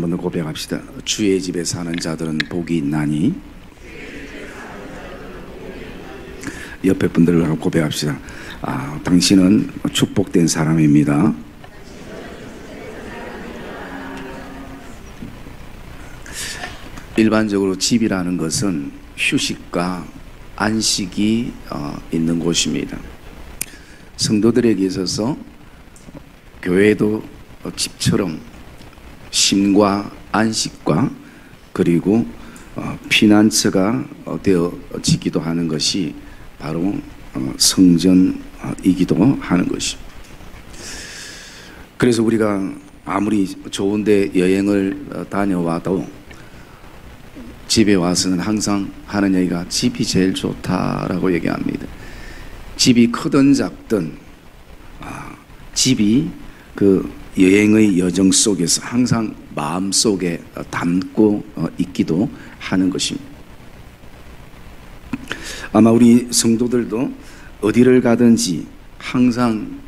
한 번 더 고백합시다. 주의 집에 사는 자들은 복이 있나니. 옆에 분들과 고백합시다. 당신은 축복된 사람입니다. 일반적으로 집이라는 것은 휴식과 안식이 있는 곳입니다. 성도들에게 있어서 교회도 집처럼 쉼과 안식과 그리고 피난처가 되어지기도 하는 것이 바로 성전이기도 하는 것입니다. 그래서 우리가 아무리 좋은데 여행을 다녀와도 집에 와서는 항상 하는 얘기가 집이 제일 좋다라고 얘기합니다. 집이 크든 작든 집이 그 여행의 여정 속에서 항상 마음속에 담고 있기도 하는 것입니다. 아마 우리 성도들도 어디를 가든지 항상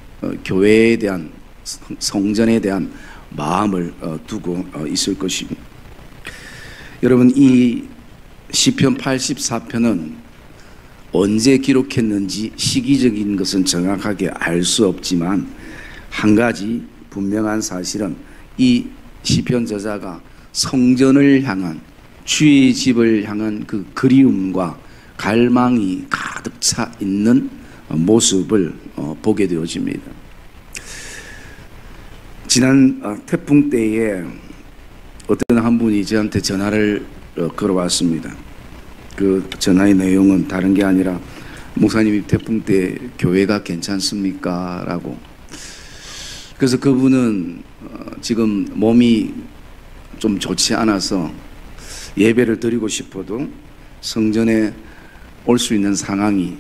교회에 대한 성전에 대한 마음을 두고 있을 것입니다. 여러분, 이 시편 84편은 언제 기록했는지 시기적인 것은 정확하게 알 수 없지만 한 가지 분명한 사실은 이 시편 저자가 성전을 향한, 주의 집을 향한 그 그리움과 갈망이 가득 차 있는 모습을 보게 되어집니다. 지난 태풍 때에 어떤 한 분이 저한테 전화를 걸어왔습니다. 그 전화의 내용은 다른 게 아니라 목사님이 태풍 때 교회가 괜찮습니까? 라고. 그래서 그분은 지금 몸이 좀 좋지 않아서 예배를 드리고 싶어도 성전에 올 수 있는 상황이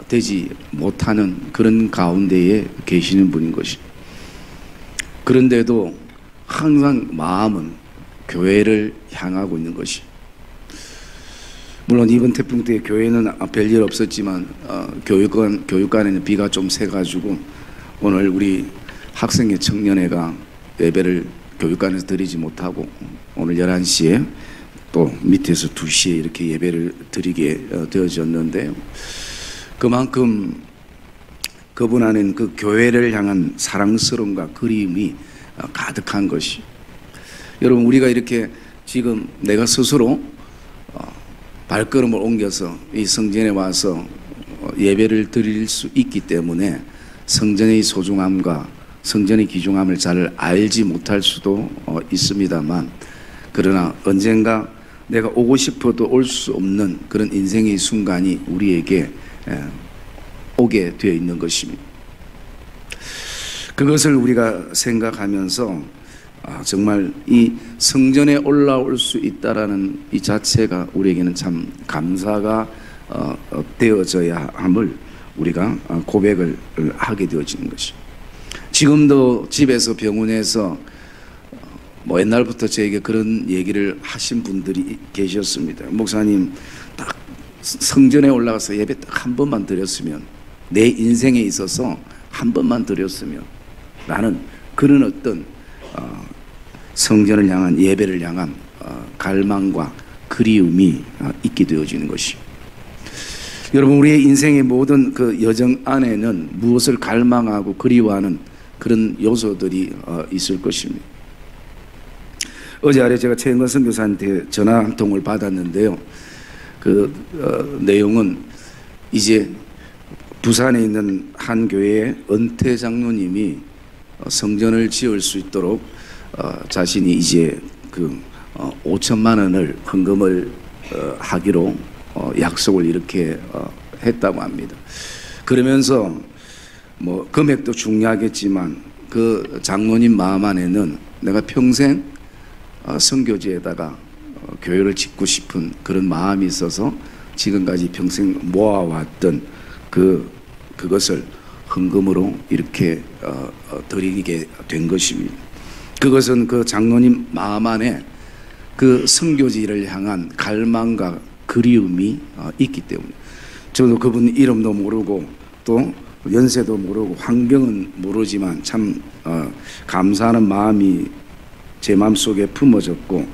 되지 못하는 그런 가운데에 계시는 분인 것입니다. 그런데도 항상 마음은 교회를 향하고 있는 것이. 물론 이번 태풍 때 교회는 별일 없었지만 교육관에는 비가 좀 새가지고 오늘 우리 학생회 청년회가 예배를 교육관에서 드리지 못하고 오늘 11시에 또 밑에서 2시에 이렇게 예배를 드리게 되어졌는데, 그만큼 그분 안에는 그 교회를 향한 사랑스러움과 그리움이 가득한 것이. 여러분, 우리가 이렇게 지금 내가 스스로 발걸음을 옮겨서 이 성전에 와서 예배를 드릴 수 있기 때문에 성전의 소중함과 성전의 귀중함을 잘 알지 못할 수도 있습니다만, 그러나 언젠가 내가 오고 싶어도 올 수 없는 그런 인생의 순간이 우리에게 오게 되어 있는 것입니다. 그것을 우리가 생각하면서 정말 이 성전에 올라올 수 있다라는 이 자체가 우리에게는 참 감사가 되어져야 함을 우리가 고백을 하게 되어지는 것입니다. 지금도 집에서 병원에서 옛날부터 저에게 그런 얘기를 하신 분들이 계셨습니다. 목사님, 딱 성전에 올라가서 예배 딱 한 번만 드렸으면, 내 인생에 있어서 한 번만 드렸으면 나는 그런 어떤 성전을 향한, 예배를 향한 갈망과 그리움이 있게 되어지는 것이. 여러분, 우리의 인생의 모든 그 여정 안에는 무엇을 갈망하고 그리워하는 그런 요소들이 있을 것입니다. 어제 아래 제가 최영건 선교사한테 전화 한 통을 받았는데요. 그 내용은 이제 부산에 있는 한 교회의 은퇴 장로님이 성전을 지을 수 있도록 자신이 이제 그 5천만 원을 헌금을 하기로 약속을 이렇게 했다고 합니다. 그러면서 금액도 중요하겠지만 그 장로님 마음 안에는 내가 평생 선교지에다가 교회를 짓고 싶은 그런 마음이 있어서 지금까지 평생 모아왔던 그것을 헌금으로 이렇게 드리게 된 것입니다. 그것은 그 장로님 마음 안에 그 선교지를 향한 갈망과 그리움이 있기 때문에. 저도 그분 이름도 모르고 또 연세도 모르고 환경은 모르지만 참 감사하는 마음이 제 마음속에 품어졌고,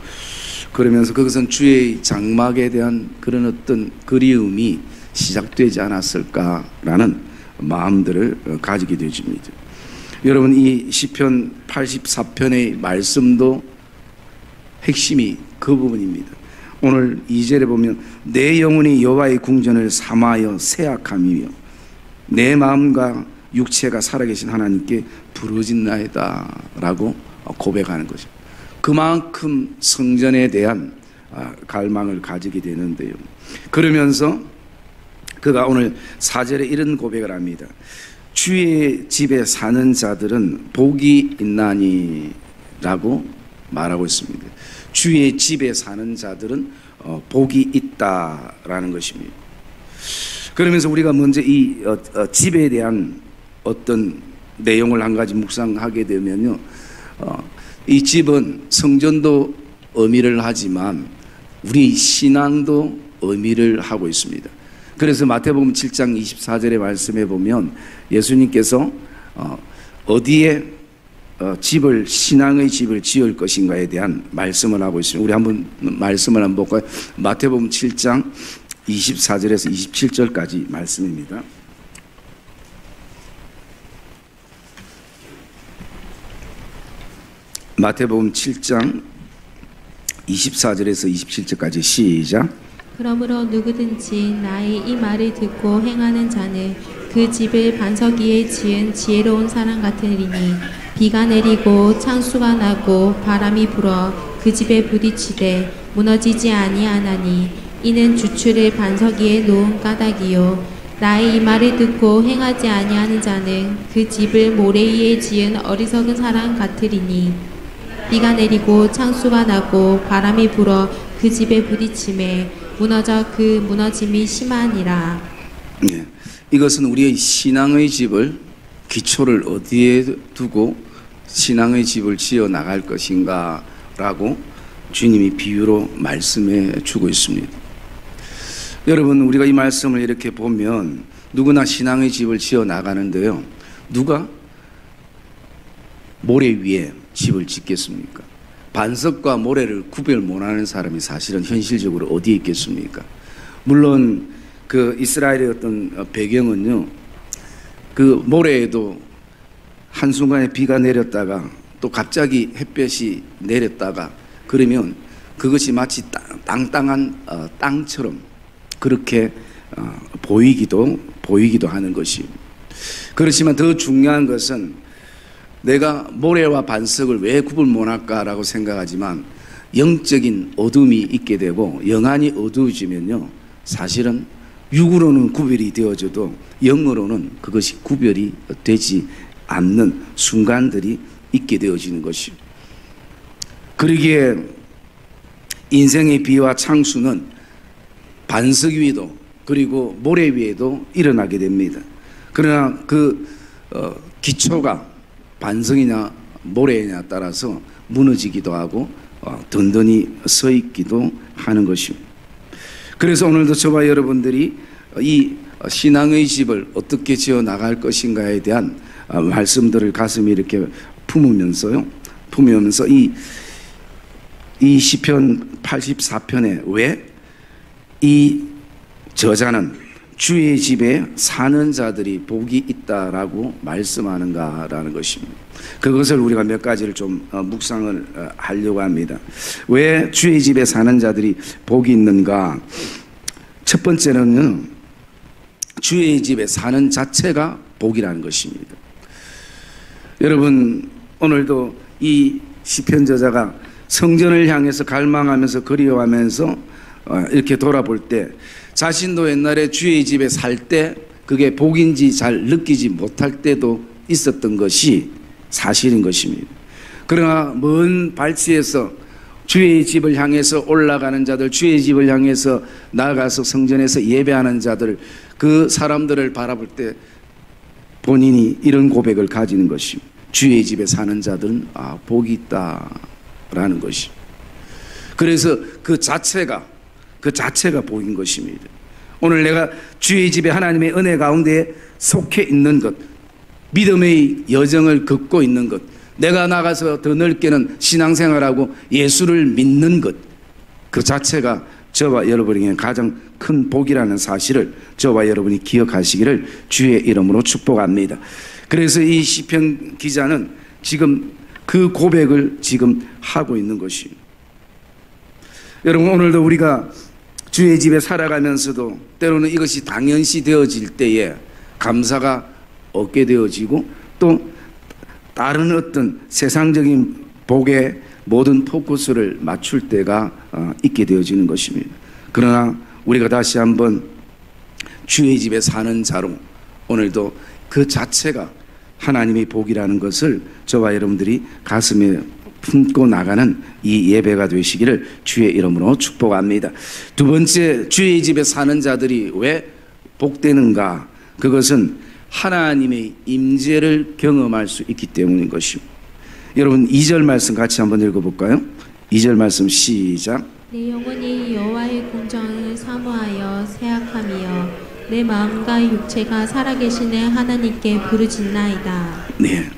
그러면서 그것은 주의 장막에 대한 그런 어떤 그리움이 시작되지 않았을까라는 마음들을 가지게 되어집니다. 여러분, 이 시편 84편의 말씀도 핵심이 그 부분입니다. 오늘 2절에 보면 내 영혼이 여호와의 궁전을 삼하여 새악함이며 내 마음과 육체가 살아계신 하나님께 부르짖나이다 라고 고백하는 거죠. 그만큼 성전에 대한 갈망을 가지게 되는데요. 그러면서 그가 오늘 4절에 이런 고백을 합니다. 주의 집에 사는 자들은 복이 있나니 라고 말하고 있습니다. 주의 집에 사는 자들은 복이 있다라는 것입니다. 그러면서 우리가 먼저 이 집에 대한 어떤 내용을 한 가지 묵상하게 되면요, 이 집은 성전도 의미를 하지만 우리 신앙도 의미를 하고 있습니다. 그래서 마태복음 7장 24절의 말씀에 보면 예수님께서 어디에 집을, 신앙의 집을 지을 것인가에 대한 말씀을 하고 있습니다. 우리 한번 말씀을 한번 볼까요? 마태복음 7장 24절에서 27절까지 말씀입니다. 마태복음 7장 24절에서 27절까지 시작. 그러므로 누구든지 나의 이 말을 듣고 행하는 자는 그 집을 반석 위에 지은 지혜로운 사람 같으리니 비가 내리고 창수가 나고 바람이 불어 그 집에 부딪히되 무너지지 아니하나니 이는 주추를 반석 위에 놓은 까닭이요 나의 이 말을 듣고 행하지 아니하는 자는 그 집을 모래 위에 지은 어리석은 사람 같으리니 비가 내리고 창수가 나고 바람이 불어 그 집에 부딪힘에 무너져 그 무너짐이 심하니라. 네, 이것은 우리의 신앙의 집을, 기초를 어디에 두고 신앙의 집을 지어 나갈 것인가 라고 주님이 비유로 말씀해 주고 있습니다. 여러분, 우리가 이 말씀을 이렇게 보면 누구나 신앙의 집을 지어 나가는데요, 누가 모래 위에 집을 짓겠습니까? 반석과 모래를 구별 못하는 사람이 사실은 현실적으로 어디에 있겠습니까? 물론 그 이스라엘의 어떤 배경은요, 그 모래에도 한순간에 비가 내렸다가 또 갑자기 햇볕이 내렸다가 그러면 그것이 마치 땅땅한 땅처럼 그렇게 보이기도 하는 것이. 그렇지만 더 중요한 것은 내가 모래와 반석을 왜 구분 못할까라고 생각하지만 영적인 어둠이 있게 되고 영안이 어두워지면요, 사실은 육으로는 구별이 되어져도 영으로는 그것이 구별이 되지 않는 순간들이 있게 되어지는 것이요. 그러기에 인생의 비와 창수는 반석 위에도 그리고 모래 위에도 일어나게 됩니다. 그러나 그 기초가 반석이냐 모래냐 따라서 무너지기도 하고 든든히 서 있기도 하는 것입니다. 그래서 오늘도 저와 여러분들이 이 신앙의 집을 어떻게 지어 나갈 것인가에 대한 말씀들을 가슴에 이렇게 품으면서 이 시편 84편에 왜 이 저자는 주의 집에 사는 자들이 복이 있다라고 말씀하는가라는 것입니다. 그것을 우리가 몇 가지를 좀 묵상을 하려고 합니다. 왜 주의 집에 사는 자들이 복이 있는가? 첫 번째는 주의 집에 사는 자체가 복이라는 것입니다. 여러분, 오늘도 이 시편 저자가 성전을 향해서 갈망하면서 그리워하면서 이렇게 돌아볼 때 자신도 옛날에 주의 집에 살 때 그게 복인지 잘 느끼지 못할 때도 있었던 것이 사실인 것입니다. 그러나 먼 발치에서 주의 집을 향해서 올라가는 자들, 주의 집을 향해서 나아가서 성전에서 예배하는 자들, 그 사람들을 바라볼 때 본인이 이런 고백을 가지는 것입니다. 주의 집에 사는 자들은 복이 있다라는 것이. 그래서 그 자체가 복인 것입니다. 오늘 내가 주의 집에 하나님의 은혜 가운데 속해 있는 것, 믿음의 여정을 걷고 있는 것, 내가 나가서 더 넓게는 신앙생활하고 예수를 믿는 것, 그 자체가 저와 여러분에게 가장 큰 복이라는 사실을 저와 여러분이 기억하시기를 주의 이름으로 축복합니다. 그래서 이 시편 기자는 지금 그 고백을 지금 하고 있는 것입니다. 여러분, 오늘도 우리가 주의 집에 살아가면서도 때로는 이것이 당연시 되어질 때에 감사가 없게 되어지고 또 다른 어떤 세상적인 복에 모든 포커스를 맞출 때가 있게 되어지는 것입니다. 그러나 우리가 다시 한번 주의 집에 사는 자로 오늘도 그 자체가 하나님의 복이라는 것을 저와 여러분들이 가슴에 품고 나가는 이 예배가 되시기를 주의 이름으로 축복합니다. 두 번째, 주의 집에 사는 자들이 왜 복되는가? 그것은 하나님의 임재를 경험할 수 있기 때문인 것입니다. 여러분 2절 말씀 같이 한번 읽어볼까요? 2절 말씀 시작. 내 영혼이 여호와의 공정을 사모하여 새악하며 내 마음과 육체가 살아계시는 하나님께 부르짖나이다. 네,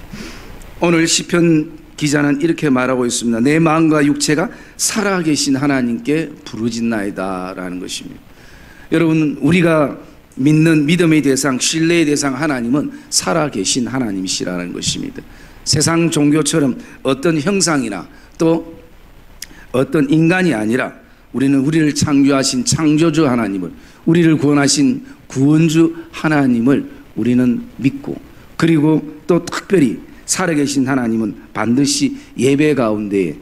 오늘 시편 기자는 이렇게 말하고 있습니다. 내 마음과 육체가 살아계신 하나님께 부르짖나이다 라는 것입니다. 여러분, 우리가 믿는 믿음의 대상, 신뢰의 대상 하나님은 살아계신 하나님이시라는 것입니다. 세상 종교처럼 어떤 형상이나 또 어떤 인간이 아니라 우리는 우리를 창조하신 창조주 하나님을, 우리를 구원하신 구원주 하나님을 우리는 믿고, 그리고 또 특별히 살아계신 하나님은 반드시 예배 가운데에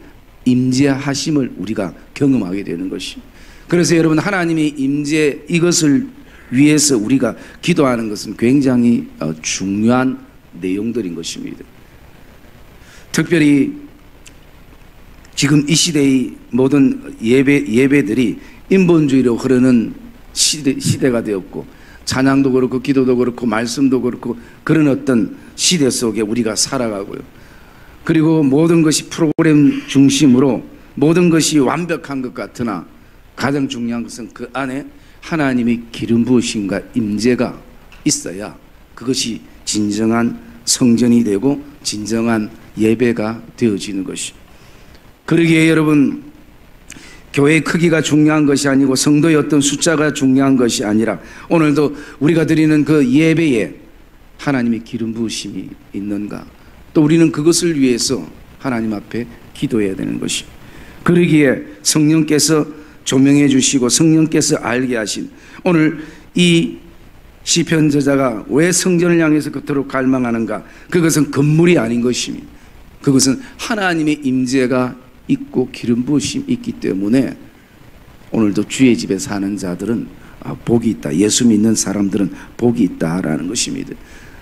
임재하심을 우리가 경험하게 되는 것입니다. 그래서 여러분, 하나님의 임재, 이것을 위해서 우리가 기도하는 것은 굉장히 중요한 내용들인 것입니다. 특별히 지금 이 시대의 모든 예배들이 인본주의로 흐르는 시대가 되었고, 찬양도 그렇고 기도도 그렇고 말씀도 그렇고 그런 어떤 시대 속에 우리가 살아가고요. 그리고 모든 것이 프로그램 중심으로 모든 것이 완벽한 것 같으나 가장 중요한 것은 그 안에 하나님의 기름 부으심과 임재가 있어야 그것이 진정한 성전이 되고 진정한 예배가 되어지는 것입니다. 그러기에 여러분, 교회의 크기가 중요한 것이 아니고 성도의 어떤 숫자가 중요한 것이 아니라 오늘도 우리가 드리는 그 예배에 하나님의 기름 부으심이 있는가, 또 우리는 그것을 위해서 하나님 앞에 기도해야 되는 것입니다. 그러기에 성령께서 조명해 주시고 성령께서 알게 하신, 오늘 이 시편 저자가 왜 성전을 향해서 그토록 갈망하는가? 그것은 건물이 아닌 것입니다. 그것은 하나님의 임재가 있고 기름 부으심이 있기 때문에 오늘도 주의 집에 사는 자들은 복이 있다, 예수 믿는 사람들은 복이 있다라는 것입니다.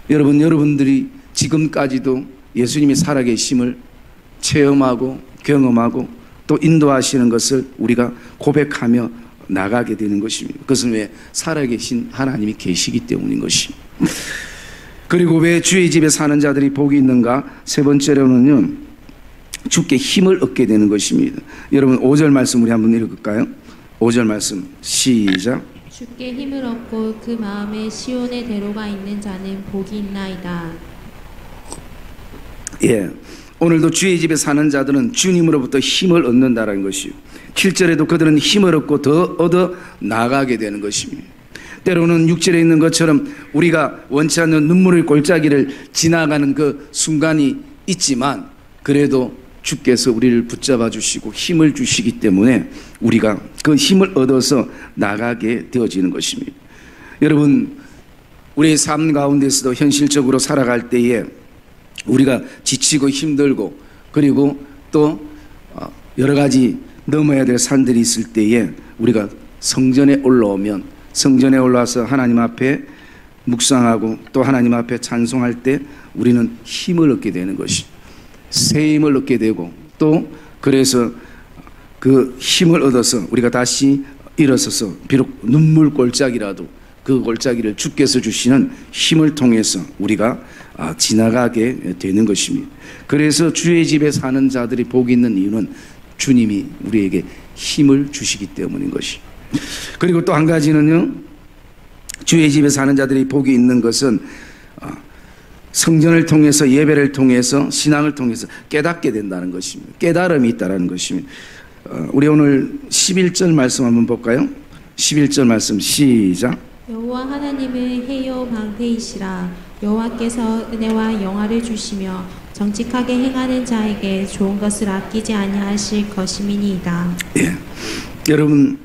여러분, 여러분들이 지금까지도 예수님이 살아계심을 체험하고 경험하고 또 인도하시는 것을 우리가 고백하며 나가게 되는 것입니다. 그것은 왜? 살아계신 하나님이 계시기 때문인 것입니다. 그리고 왜 주의 집에 사는 자들이 복이 있는가? 세 번째로는요, 주께 힘을 얻게 되는 것입니다. 여러분 5절 말씀 우리 한번 읽을까요? 5절 말씀 시작. 주께 힘을 얻고 그 마음에 시온의 대로가 있는 자는 복이 있나이다. 예, 오늘도 주의 집에 사는 자들은 주님으로부터 힘을 얻는다는 것이요, 7절에도 그들은 힘을 얻고 더 얻어 나가게 되는 것입니다. 때로는 6절에 있는 것처럼 우리가 원치 않는 눈물의 골짜기를 지나가는 그 순간이 있지만 그래도 주께서 우리를 붙잡아 주시고 힘을 주시기 때문에 우리가 그 힘을 얻어서 나가게 되어지는 것입니다. 여러분, 우리의 삶 가운데서도 현실적으로 살아갈 때에 우리가 지치고 힘들고 그리고 또 여러 가지 넘어야 될 산들이 있을 때에 우리가 성전에 올라오면, 성전에 올라와서 하나님 앞에 묵상하고 또 하나님 앞에 찬송할 때 우리는 힘을 얻게 되는 것이, 새 힘을 얻게 되고, 또 그래서 그 힘을 얻어서 우리가 다시 일어서서 비록 눈물 골짜기라도 그 골짜기를 주께서 주시는 힘을 통해서 우리가 지나가게 되는 것입니다. 그래서 주의 집에 사는 자들이 복이 있는 이유는 주님이 우리에게 힘을 주시기 때문인 것이. 그리고 또 한 가지는요, 주의 집에 사는 자들이 복이 있는 것은 성전을 통해서, 예배를 통해서, 신앙을 통해서 깨닫게 된다는 것입니다. 깨달음이 있다는 것입니다. 우리 오늘 11절 말씀 한번 볼까요? 11절 말씀 시작. 여호와 하나님은 해요 방패이시라. 여호와께서 은혜와 영화를 주시며 정직하게 행하는 자에게 좋은 것을 아끼지 아니하실 것임이니이다. 예. 여러분,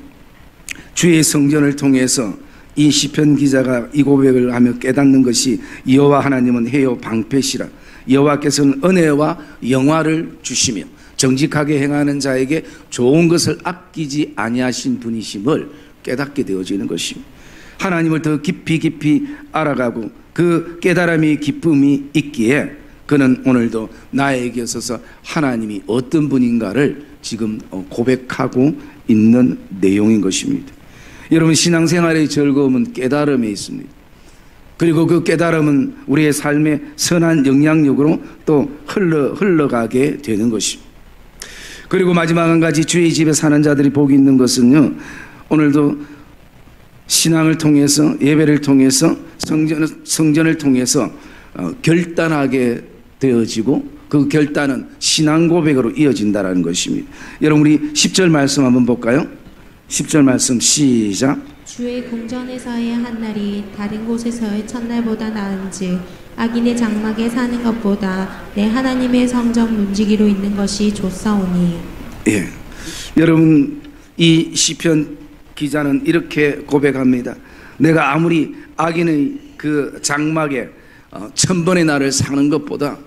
주의 성전을 통해서 이 시편 기자가 이 고백을 하며 깨닫는 것이 여호와 하나님은 해요 방패시라. 여호와께서는 은혜와 영화를 주시며 정직하게 행하는 자에게 좋은 것을 아끼지 아니하신 분이심을 깨닫게 되어지는 것입니다. 하나님을 더 깊이 알아가고 그 깨달음이 기쁨이 있기에 그는 오늘도 나에게 있어서 하나님이 어떤 분인가를 지금 고백하고 있는 내용인 것입니다. 여러분, 신앙생활의 즐거움은 깨달음에 있습니다. 그리고 그 깨달음은 우리의 삶의 선한 영향력으로 또 흘러가게 되는 것입니다. 그리고 마지막 한 가지, 주의 집에 사는 자들이 복이 있는 것은요, 오늘도 신앙을 통해서, 예배를 통해서, 성전을 통해서 결단하게 되어지고 그 결단은 신앙 고백으로 이어진다는 것입니다. 여러분, 우리 10절 말씀 한번 볼까요? 10절 말씀 시작. 주의 궁전에서의 한 날이 다른 곳에서의 첫날보다 나은즉 악인의 장막에 사는 것보다 내 하나님의 성전 문지기로 있는 것이 좋사오니. 예, 여러분, 이 시편 기자는 이렇게 고백합니다. 내가 아무리 악인의 그 장막에 천번의 날을 사는 것보다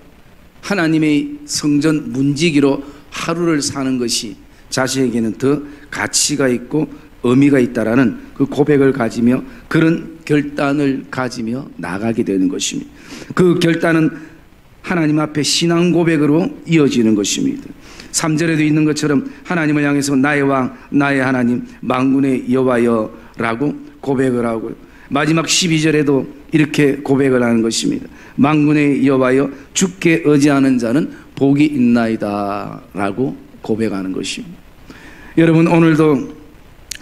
하나님의 성전 문지기로 하루를 사는 것이 자신에게는 더 가치가 있고 의미가 있다라는 그 고백을 가지며 그런 결단을 가지며 나가게 되는 것입니다. 그 결단은 하나님 앞에 신앙 고백으로 이어지는 것입니다. 3절에도 있는 것처럼 하나님을 향해서 나의 왕, 나의 하나님, 만군의 여호와여라고 고백을 하고, 마지막 12절에도 이렇게 고백을 하는 것입니다. 만군의 여호와여, 주께 의지하는 자는 복이 있나이다 라고 고백하는 것입니다. 여러분, 오늘도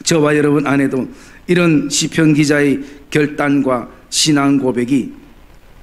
저와 여러분 안에도 이런 시편 기자의 결단과 신앙 고백이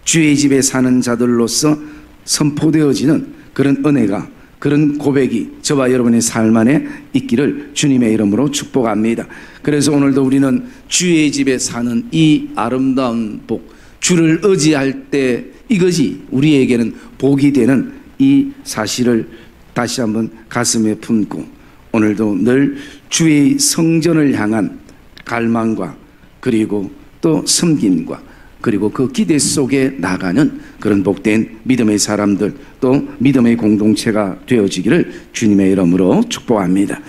주의 집에 사는 자들로서 선포되어지는 그런 은혜가, 그런 고백이 저와 여러분의 삶 안에 있기를 주님의 이름으로 축복합니다. 그래서 오늘도 우리는 주의 집에 사는 이 아름다운 복, 주를 의지할 때 이것이 우리에게는 복이 되는 이 사실을 다시 한번 가슴에 품고 오늘도 늘 주의 성전을 향한 갈망과 그리고 또 섬김과 그리고 그 기대 속에 나가는 그런 복된 믿음의 사람들, 또 믿음의 공동체가 되어지기를 주님의 이름으로 축복합니다.